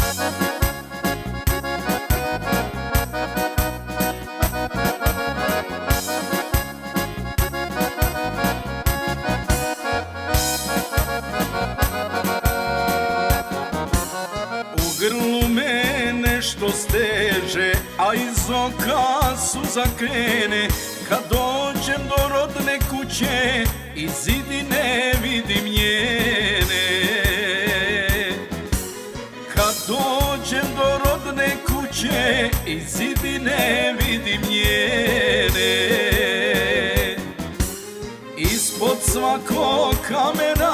U grlu me nešto steže, a iz oka suza krene. Kad dođem do rodne kuće, iz zidine vidim njene. Kad dođem do rodne kuće, iz zidine vidim njene. Ispod svakog kamena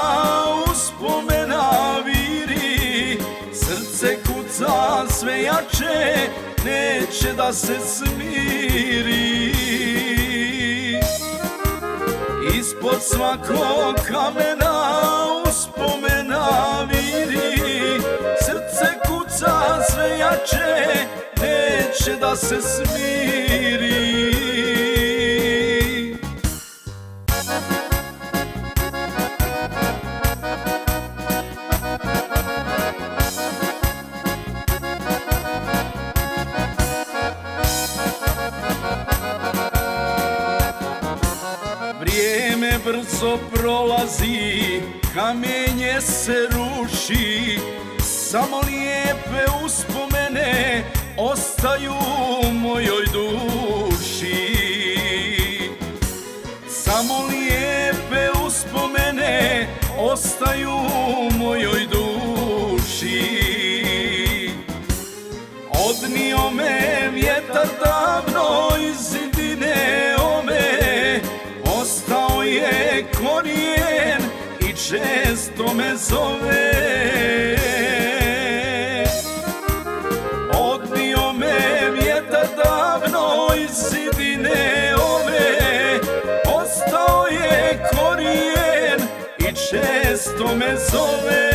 uspomena viri, srce kuca sve jače, neće da se smiri. Ispod svakog kamena uspomena viri, srce kuca sve jače, neće da se smiri. Vrijeme brzo prolazi, kamenje se ruši, samo lijepe uspomene ostaju u mojoj duši. Samo lijepe uspomene ostaju u mojoj duši. Odnio me vjetar davno iz zidine ome, ostao je korijen i često me zove. Odnio me vjetar davno iz zidine ove, ostao je korijen i često me zove.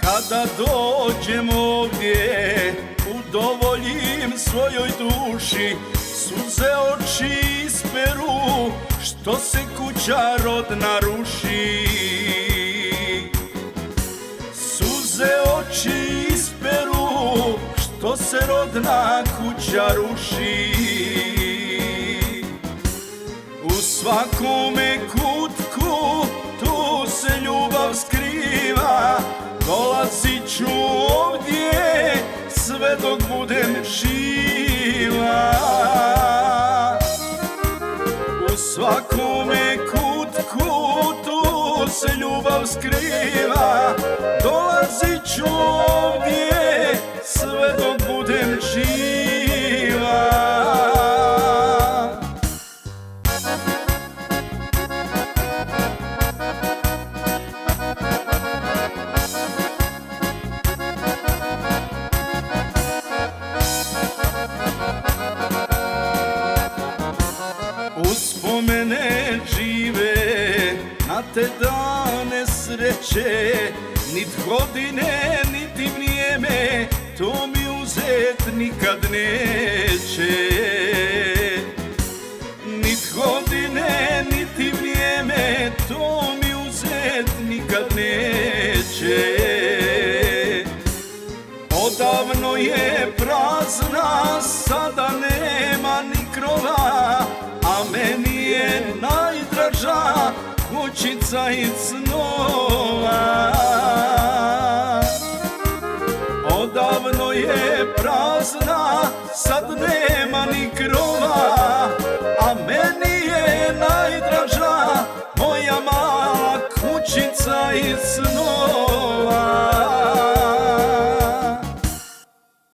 Kada dođem ovdje, udovoljim svojoj duši, suze oči isperu, što se kuća rodna ruši. Suze oči isperu, što se rodna kuća ruši. U svakome kutku tu se ljubav skriva, dolazit ću ovdje sve dok budem živa. U svakome kutku tu se ljubav skriva, dolazit ću ovdje sve dok budem živa. Uspomene žive na te dane sreće, nit godine, niti vrijeme, to mi uzet nikad neće. Nit godine, niti vrijeme, to mi uzet nikad neće. Odavno je prazna, sada nema ni krova, a meni je najdraža kućica i snova. Odavno je prazna, sad nema ni krova, a meni je najdraža moja mala kućica i snova.